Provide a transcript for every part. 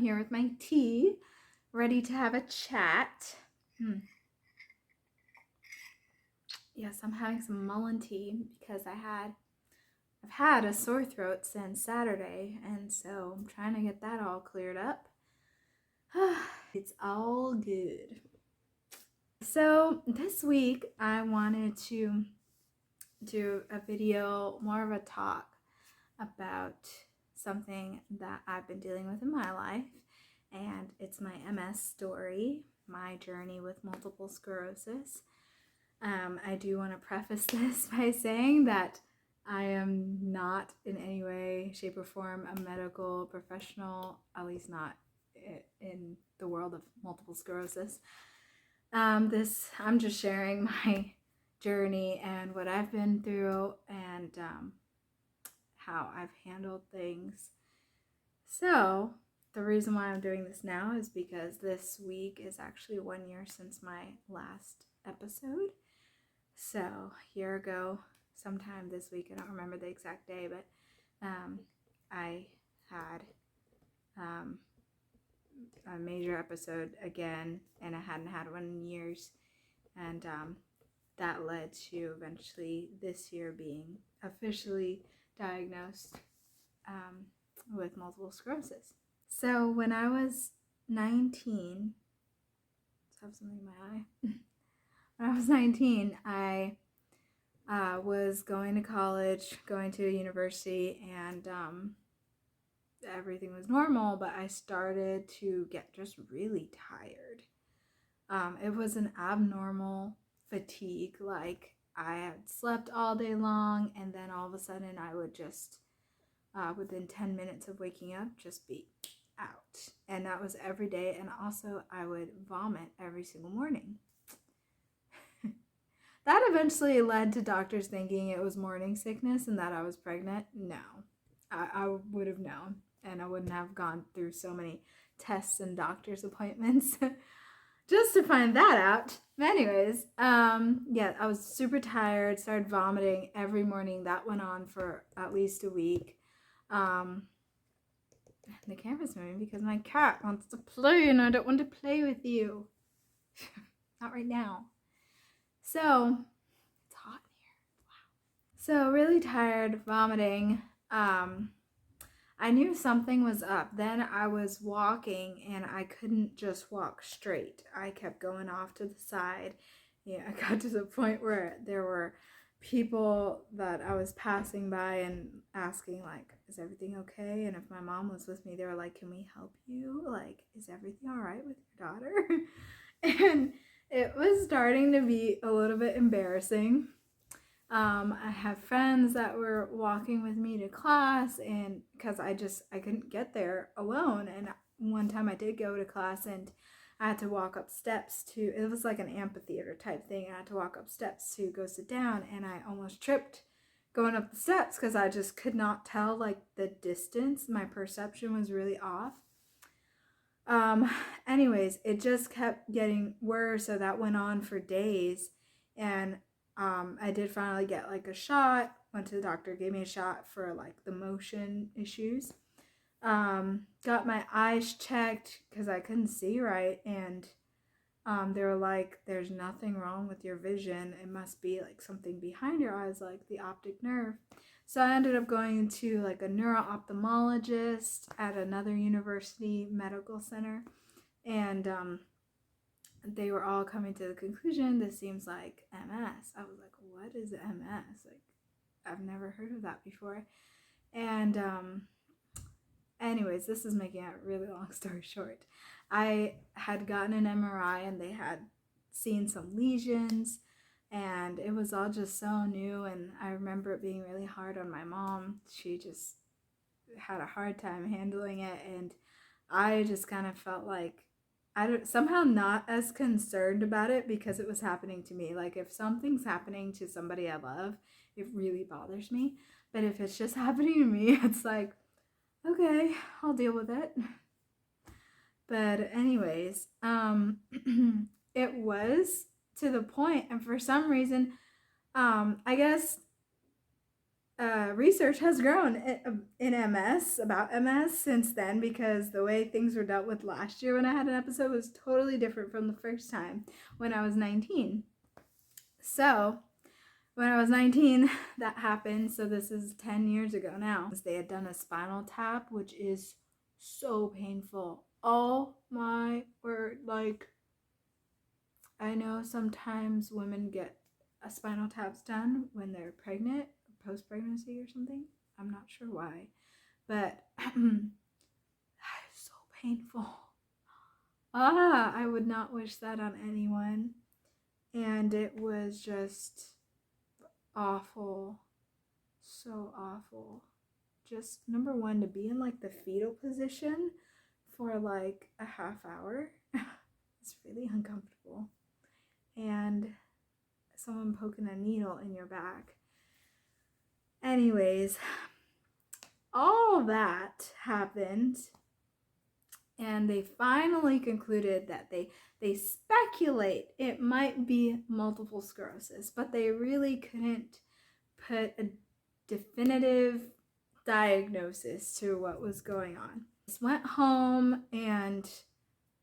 here with my tea, ready to have a chat. Yes, I'm having some mullein tea because I've had a sore throat since Saturday, and so I'm trying to get that all cleared up. It's all good. So this week I wanted to do a video, more of a talk about something that I've been dealing with in my life, and it's my MS story, my journey with multiple sclerosis. I do want to preface this by saying that I am not in any way, shape, or form a medical professional, at least not in the world of multiple sclerosis. I'm just sharing my journey and what I've been through, and how I've handled things. So the reason why I'm doing this now is because this week is actually 1 year since my last episode. So a year ago, sometime this week, I don't remember the exact day, but I had a major episode again, and I hadn't had one in years, and that led to eventually this year being officially diagnosed with multiple sclerosis. So when I was 19, let's have something in my eye. When I was 19, I was going to college, going to a university, and everything was normal, but I started to get just really tired. It was an abnormal fatigue, like I had slept all day long, and then all of a sudden I would just, within 10 minutes of waking up, just be out. And that was every day, and also I would vomit every single morning. That eventually led to doctors thinking it was morning sickness and that I was pregnant. No, I would have known, and I wouldn't have gone through so many tests and doctor's appointments just to find that out. Anyways, yeah, I was super tired, started vomiting every morning. That went on for at least a week. The camera's moving because my cat wants to play and I don't want to play with you. Not right now. So, it's hot in here. Wow. So, really tired, vomiting. I knew something was up. Then I was walking and I couldn't just walk straight. I kept going off to the side. Yeah, I got to the point where there were people that I was passing by and asking, like, is everything okay? And if my mom was with me, they were like, can we help you? Like, is everything all right with your daughter? And it was starting to be a little bit embarrassing. I have friends that were walking with me to class, and because I couldn't get there alone. And one time I did go to class, and I had to walk up steps it was like an amphitheater type thing. I had to walk up steps to go sit down, and I almost tripped going up the steps because I just could not tell like the distance. My perception was really off. Anyways, it just kept getting worse, so that went on for days, and I did finally get like a shot. Went to the doctor, gave me a shot for like the motion issues. Got my eyes checked because I couldn't see right, and they were like, there's nothing wrong with your vision. It must be like something behind your eyes, like the optic nerve. So I ended up going to like a neuro-ophthalmologist at another university medical center, and they were all coming to the conclusion this seems like MS. I was like, what is MS? Like, I've never heard of that before. And anyways, this is making a really long story short. I had gotten an MRI and they had seen some lesions, and it was all just so new. And I remember it being really hard on my mom. She just had a hard time handling it, and I just kind of felt like somehow not as concerned about it because it was happening to me. Like, if something's happening to somebody I love, it really bothers me. But if it's just happening to me, it's like, okay, I'll deal with it. But anyways, it was to the point, and for some reason, I guess research has grown in MS, about MS, since then, because the way things were dealt with last year when I had an episode was totally different from the first time when I was 19. So when I was 19, that happened. So this is 10 years ago now. They had done a spinal tap, which is so painful. Oh my word. Like, I know sometimes women get a spinal taps done when they're pregnant, post-pregnancy or something. I'm not sure why, but that is so painful. I would not wish that on anyone. And it was just awful. So awful. Just number one, to be in like the fetal position for like a half hour. It's really uncomfortable. And someone poking a needle in your back. Anyways, all that happened, and they finally concluded that they speculate it might be multiple sclerosis, but they really couldn't put a definitive diagnosis to what was going on. I just went home and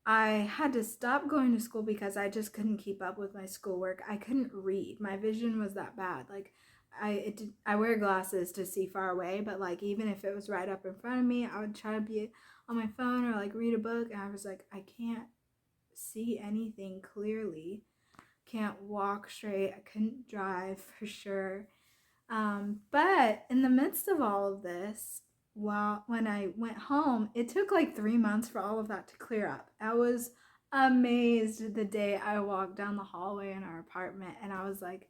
I had to stop going to school because I just couldn't keep up with my schoolwork. I couldn't read. My vision was that bad. Like, I wear glasses to see far away, but like even if it was right up in front of me, I would try to be on my phone or like read a book, and I was like, I can't see anything clearly. Can't walk straight. I couldn't drive for sure. But in the midst of all of this, when I went home, it took like 3 months for all of that to clear up. I was amazed the day I walked down the hallway in our apartment, and I was like,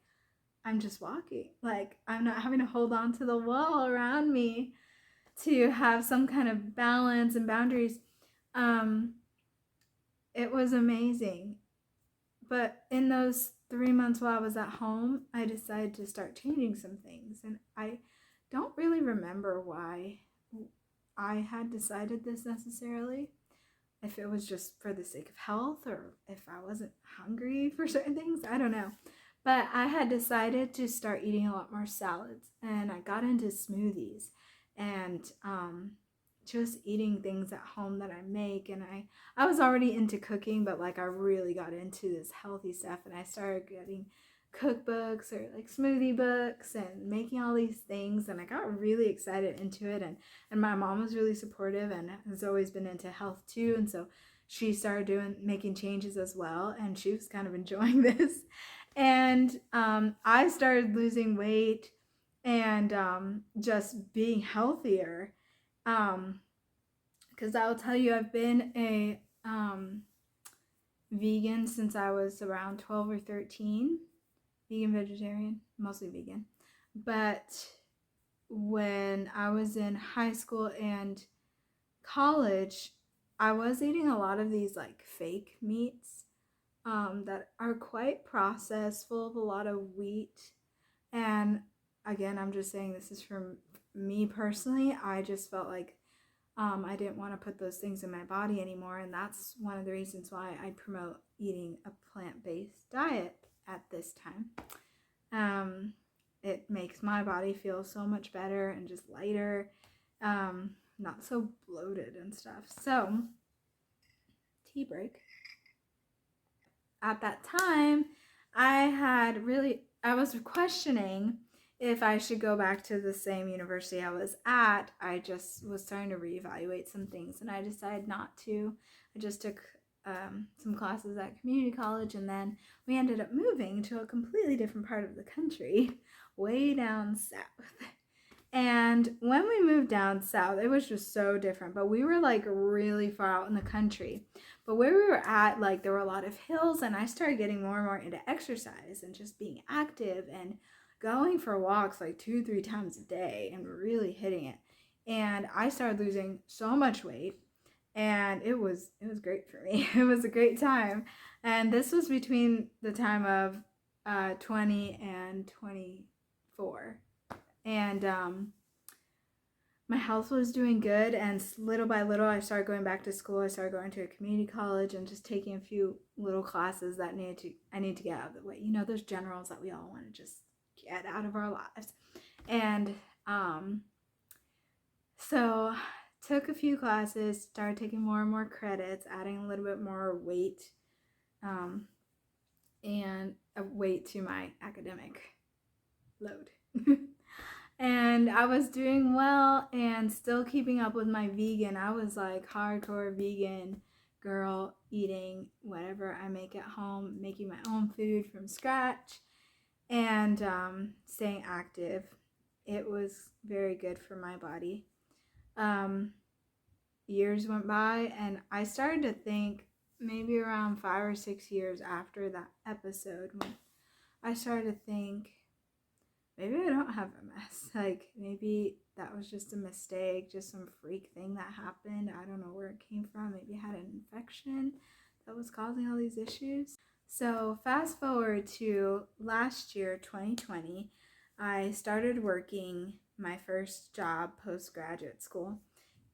I'm just walking. Like, I'm not having to hold on to the wall around me to have some kind of balance and boundaries. It was amazing. But in those 3 months while I was at home, I decided to start changing some things. And I don't really remember why I had decided this necessarily. If it was just for the sake of health or if I wasn't hungry for certain things, I don't know. But I had decided to start eating a lot more salads, and I got into smoothies and just eating things at home that I make. And I was already into cooking, but like I really got into this healthy stuff, and I started getting cookbooks or like smoothie books and making all these things, and I got really excited into it. And my mom was really supportive and has always been into health too, and so she started making changes as well, and she was kind of enjoying this. And I started losing weight and just being healthier. Because I'll tell you, I've been a vegan since I was around 12 or 13. Vegan, vegetarian, mostly vegan. But when I was in high school and college, I was eating a lot of these like fake meats that are quite processed, full of a lot of wheat. And again, I'm just saying this is from me personally. I just felt like I didn't want to put those things in my body anymore, and that's one of the reasons why I promote eating a plant-based diet at this time. It makes my body feel so much better and just lighter, not so bloated and stuff. So, tea break. At that time, I was questioning if I should go back to the same university I was at. I just was starting to reevaluate some things, and I decided not to. I just took some classes at community college, and then we ended up moving to a completely different part of the country, way down south. And when we moved down south, it was just so different, but we were like really far out in the country. But where we were at, like there were a lot of hills, and I started getting more and more into exercise and just being active and going for walks like 2-3 times a day and really hitting it. And I started losing so much weight, and it was great for me. It was a great time. And this was between the time of 20 and 24. And my health was doing good, and little by little I started going back to school. I started going to a community college and just taking a few little classes that I need to get out of the way. You know, those generals that we all want to just get out of our lives. And So took a few classes, started taking more and more credits, adding a little bit more weight, and a weight to my academic load. And I was doing well and still keeping up with my vegan. I was like hardcore vegan girl, eating whatever I make at home, making my own food from scratch, and staying active. It was very good for my body. Years went by, and I started to think, maybe around 5 or 6 years after that episode, when I started to think, maybe I don't have MS. Like, maybe that was just a mistake, just some freak thing that happened. I don't know where it came from. Maybe I had an infection that was causing all these issues. So fast forward to last year, 2020, I started working my first job post-graduate school,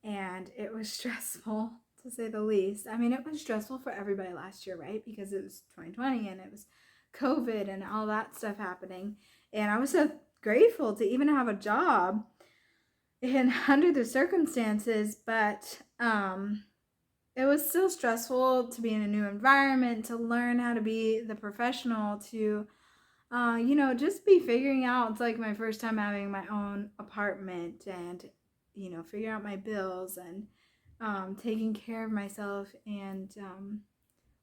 and it was stressful, to say the least. I mean, it was stressful for everybody last year, right? Because it was 2020 and it was COVID and all that stuff happening. And I was so grateful to even have a job and under the circumstances, but it was still stressful to be in a new environment, to learn how to be the professional, to just be figuring out. It's like my first time having my own apartment, and figuring out my bills, and taking care of myself, and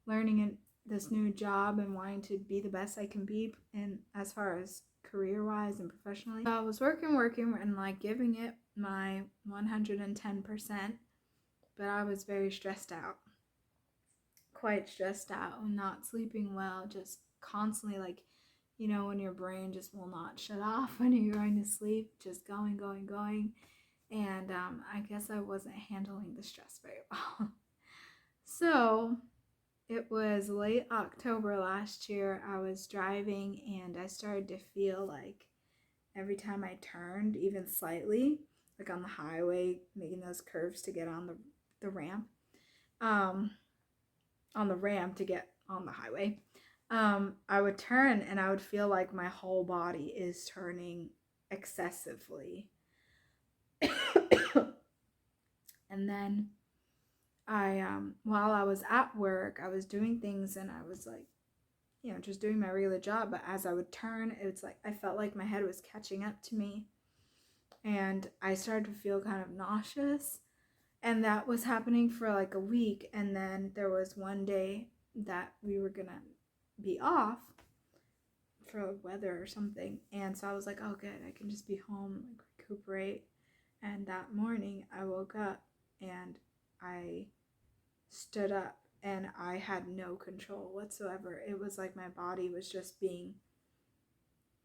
learning in this new job and wanting to be the best I can be, and as far as career-wise and professionally. I was working and like giving it my 110%, but I was very stressed out, quite stressed out, not sleeping well, just constantly, like, when your brain just will not shut off when you're going to sleep, just going. And I guess I wasn't handling the stress very well. So it was late October last year. I was driving and I started to feel like every time I turned, even slightly, like on the highway, making those curves to get on the ramp, on the ramp to get on the highway, I would turn and I would feel like my whole body is turning excessively. And then while I was at work, I was doing things and I was like, just doing my regular job. But as I would turn, it's like I felt like my head was catching up to me, and I started to feel kind of nauseous. And that was happening for like a week. And then there was one day that we were gonna be off for weather or something, and so I was like, oh good, I can just be home, like recuperate. And that morning I woke up and I stood up and I had no control whatsoever. It was like my body was just being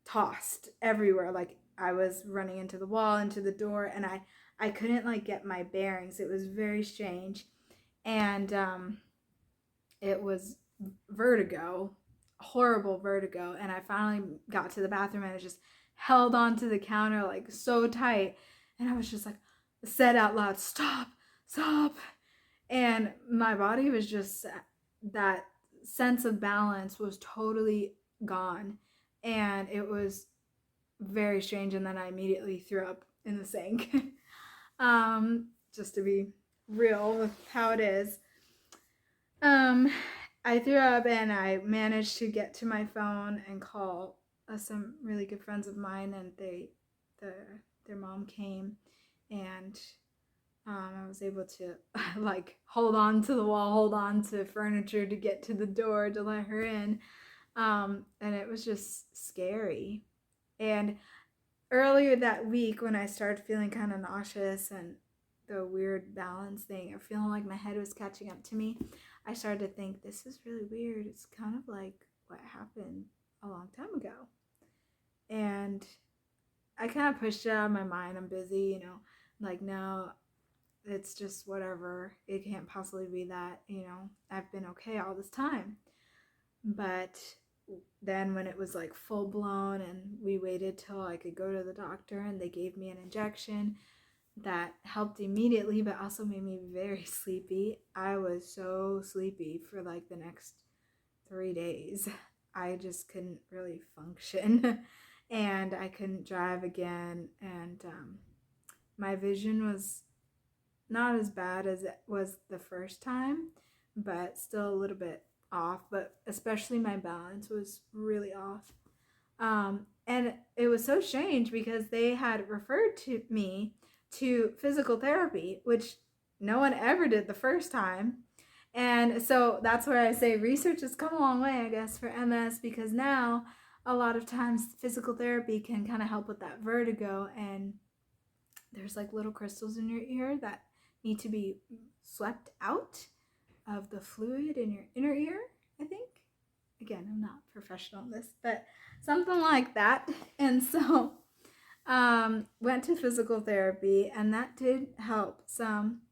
tossed everywhere. Like I was running into the wall, into the door, and I couldn't like get my bearings. It was very strange. And it was vertigo, horrible vertigo. And I finally got to the bathroom and I just held onto the counter like so tight. And I was just like, said out loud, stop. And my body was just, that sense of balance was totally gone. And it was very strange. And then I immediately threw up in the sink. Just to be real with how it is. I threw up and I managed to get to my phone and call some really good friends of mine, and their mom came, and I was able to like hold on to the wall, hold on to furniture to get to the door to let her in. And it was just scary. And earlier that week, when I started feeling kind of nauseous and the weird balance thing, or feeling like my head was catching up to me, I started to think, this is really weird. It's kind of like what happened a long time ago. And I kind of pushed it out of my mind. I'm busy, like, no, it's just whatever. It can't possibly be that, I've been okay all this time. But then when it was like full blown and we waited till I could go to the doctor and they gave me an injection that helped immediately, but also made me very sleepy. I was so sleepy for like the next 3 days. I just couldn't really function. and I couldn't drive again, and my vision was not as bad as it was the first time, but still a little bit off, but especially my balance was really off. And it was so strange because they had referred to me to physical therapy, which no one ever did the first time. And so that's where I say research has come a long way, I guess, for MS, because now a lot of times physical therapy can kind of help with that vertigo, and there's like little crystals in your ear that need to be swept out of the fluid in your inner ear, I think. Again, I'm not professional in this, but something like that. And so went to physical therapy, and that did help some,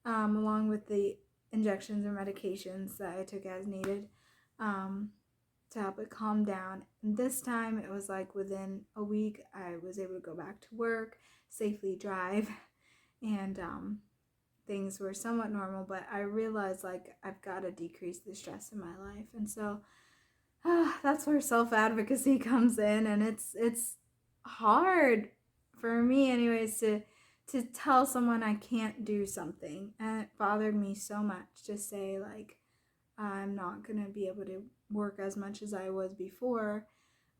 along with the injections or medications that I took as needed, to help it calm down. And this time it was like within a week I was able to go back to work, safely drive, and things were somewhat normal. But I realized like I've got to decrease the stress in my life, and so that's where self-advocacy comes in. And it's hard for me anyways to tell someone I can't do something, and it bothered me so much to say like I'm not gonna be able to work as much as I was before,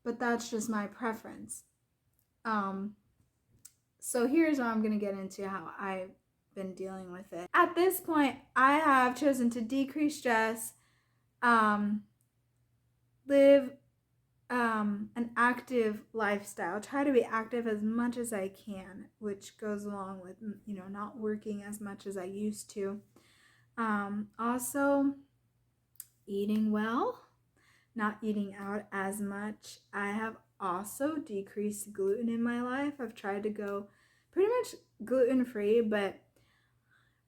but that's just my preference. So here's what I'm gonna get into how I've been dealing with it. At this point, I have chosen to decrease stress, live an active lifestyle, try to be active as much as I can, which goes along with, not working as much as I used to. Also, eating well, not eating out as much. I have also decreased gluten in my life. I've tried to go pretty much gluten-free, but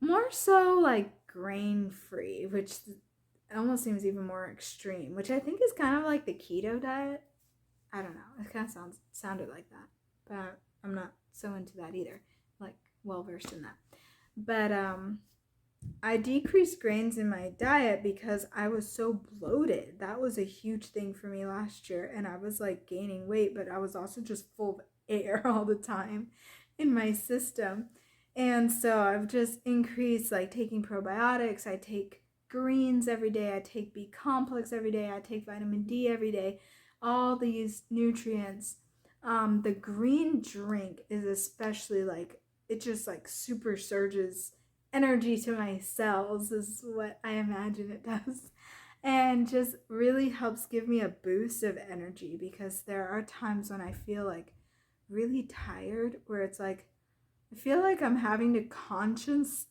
more so like grain-free, which almost seems even more extreme, which I think is kind of like the keto diet. I don't know. It kind of sounded like that, but I'm not so into that either. Like well versed in that. But I decreased grains in my diet because I was so bloated. That was a huge thing for me last year, and I was like gaining weight, but I was also just full of air all the time in my system. And so I've just increased like taking probiotics. I take greens every day. I take B complex every day. I take vitamin D every day. All these nutrients. The green drink is especially like, it just like super surges energy to my cells, is what I imagine it does, and just really helps give me a boost of energy, because there are times when I feel like really tired, where it's like I feel like I'm having to consciously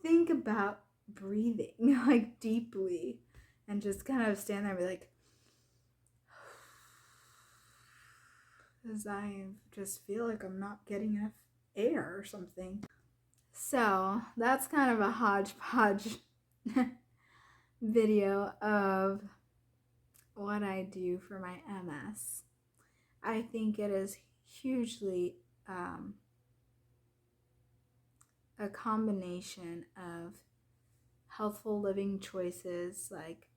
think about breathing like deeply, and just kind of stand there and be like, because I just feel like I'm not getting enough air or something. So that's kind of a hodgepodge video of what I do for my MS. I think it is hugely a combination of healthful living choices like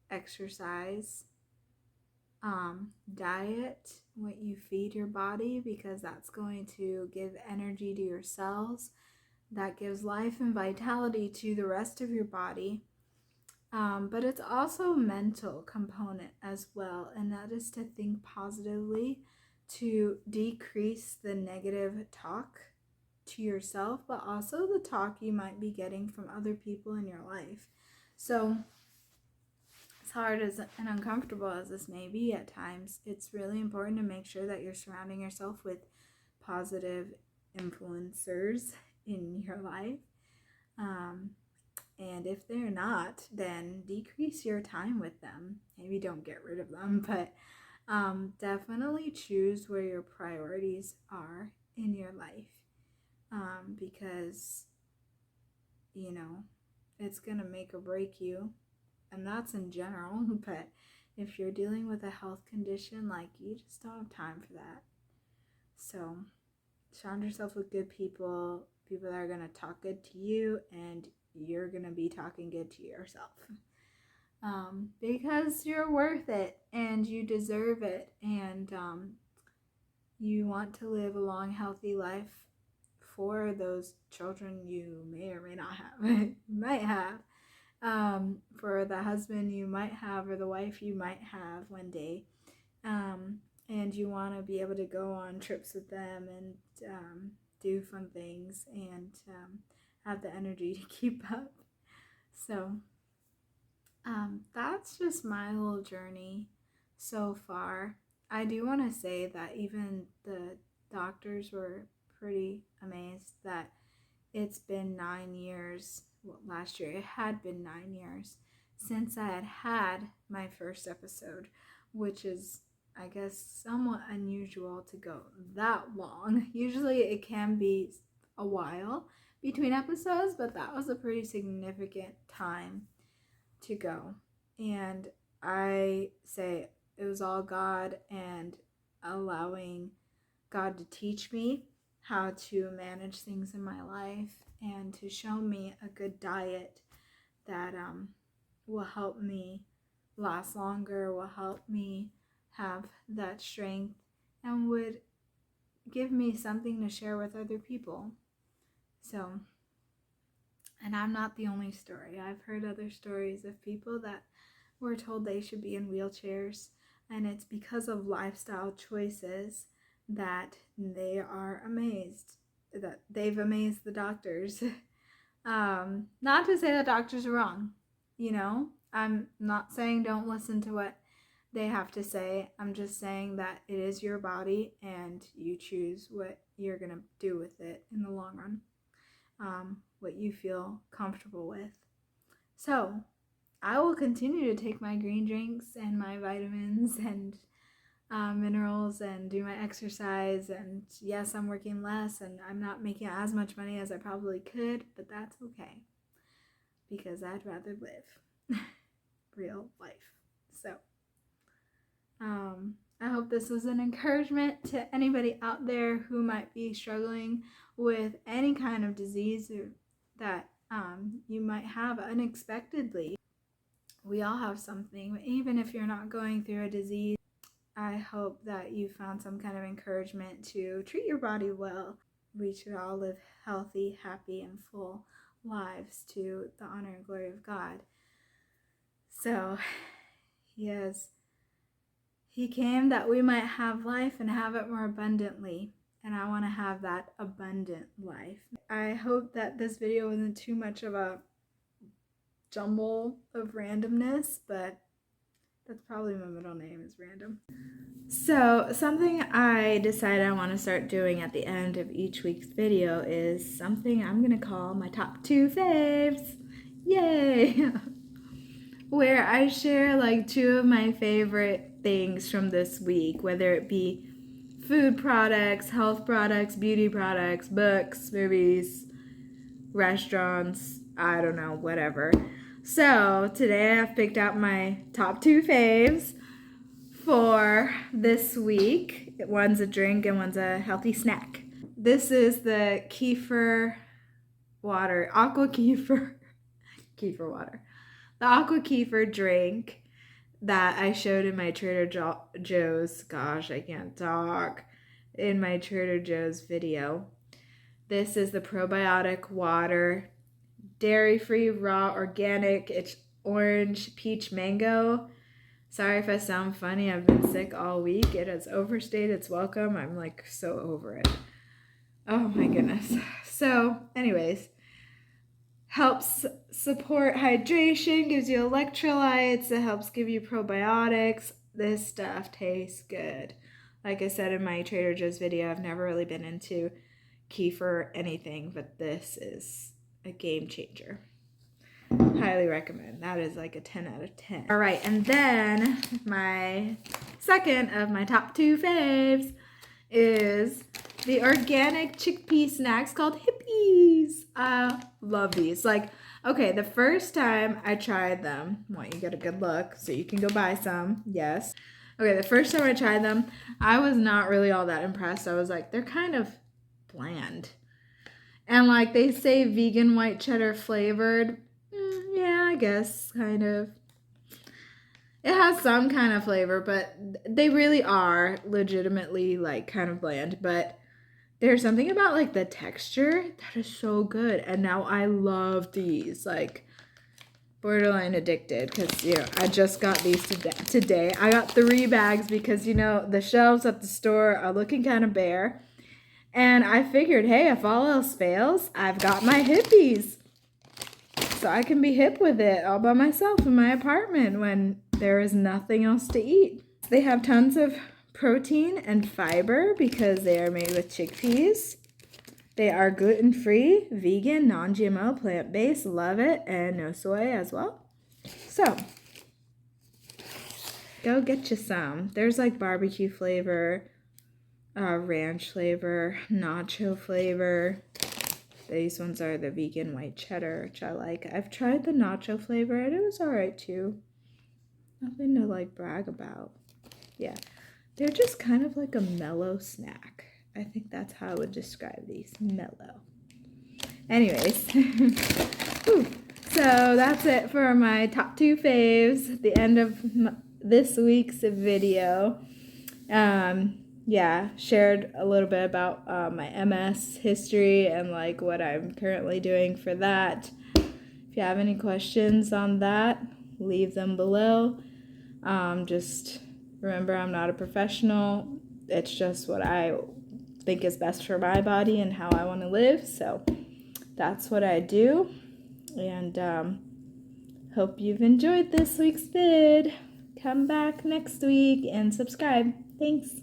exercise, diet, what you feed your body, because that's going to give energy to your cells, that gives life and vitality to the rest of your body. But it's also a mental component as well, and that is to think positively, to decrease the negative talk to yourself, but also the talk you might be getting from other people in your life. So as hard as and uncomfortable as this may be at times, it's really important to make sure that you're surrounding yourself with positive influencers in your life. And if they're not, then decrease your time with them. Maybe don't get rid of them, but definitely choose where your priorities are in your life, because, it's going to make or break you. And that's in general, but if you're dealing with a health condition, like, you just don't have time for that. So surround yourself with good people that are going to talk good to you, and you're going to be talking good to yourself. because you're worth it and you deserve it, and you want to live a long, healthy life for those children you may or may not have, you might have, for the husband you might have or the wife you might have one day. And you want to be able to go on trips with them and do fun things and have the energy to keep up. So that's just my little journey so far. I do want to say that even the doctors were pretty amazed that it's been 9 years. Well, last year it had been 9 years since I had my first episode, which is, I guess, somewhat unusual to go that long. Usually it can be a while between episodes, but that was a pretty significant time to go. And I say it was all God and allowing God to teach me how to manage things in my life and to show me a good diet that will help me last longer, will help me have that strength, and would give me something to share with other people. So, and I'm not the only story. I've heard other stories of people that were told they should be in wheelchairs, and it's because of lifestyle choices that they are amazed, that they've amazed the doctors. Not to say that doctors are wrong, I'm not saying don't listen to what they have to say. I'm just saying that it is your body and you choose what you're going to do with it in the long run, what you feel comfortable with. So I will continue to take my green drinks and my vitamins and minerals and do my exercise. And yes, I'm working less and I'm not making as much money as I probably could, but that's okay because I'd rather live real life. So I hope this was an encouragement to anybody out there who might be struggling with any kind of disease that you might have unexpectedly. We all have something, even if you're not going through a disease. I hope that you found some kind of encouragement to treat your body well. We should all live healthy, happy, and full lives to the honor and glory of God. So, He came that we might have life and have it more abundantly. And I want to have that abundant life. I hope that this video wasn't too much of a jumble of randomness, but that's probably my middle name is random. So something I decided I want to start doing at the end of each week's video is something I'm going to call my top 2 faves. Yay! Where I share like 2 of my favorite things from this week, whether it be food products, health products, beauty products, books, movies, restaurants, I don't know, whatever. So today I've picked out my top 2 faves for this week. One's a drink and one's a healthy snack. This is the kefir water, aqua kefir water. The aqua kefir drink that I showed in my Trader Joe's, gosh, I can't talk, in my Trader Joe's video. This is the probiotic water, dairy-free, raw, organic. It's orange, peach, mango. Sorry if I sound funny. I've been sick all week. It has overstayed its welcome. I'm like so over it. Oh my goodness. So anyways, helps support hydration, gives you electrolytes, it helps give you probiotics. This stuff tastes good. Like I said in my Trader Joe's video, I've never really been into kefir or anything, but this is a game changer. Highly recommend. That is like a 10 out of 10. All right, and then my second of my top 2 faves is the organic chickpea snacks called Hippies. I love these. Like, okay, the first time I tried them, I want you to get a good look so you can go buy some. Yes. Okay, the first time I tried them, I was not really all that impressed. I was like, they're kind of bland. And like they say vegan white cheddar flavored. Yeah, I guess, kind of. It has some kind of flavor, but they really are legitimately like kind of bland. But there's something about like the texture that is so good. And now I love these, like borderline addicted, because I just got these today. I got 3 bags because the shelves at the store are looking kind of bare. And I figured, hey, if all else fails, I've got my hippies. So I can be hip with it all by myself in my apartment when there is nothing else to eat. They have tons of protein and fiber because they are made with chickpeas. They are gluten-free, vegan, non-GMO, plant-based, love it, and no soy as well. So, go get you some. There's like barbecue flavor, ranch flavor, nacho flavor. These ones are the vegan white cheddar, which I like. I've tried the nacho flavor and it was alright too. Nothing to like brag about. Yeah, they're just kind of like a mellow snack. I think that's how I would describe these, mellow. Anyways, so that's it for my top 2 faves at the end of this week's video. Yeah, shared a little bit about my MS history and like what I'm currently doing for that. If you have any questions on that, leave them below. Just remember, I'm not a professional. It's just what I think is best for my body and how I want to live. So that's what I do. And hope you've enjoyed this week's vid. Come back next week and subscribe. Thanks.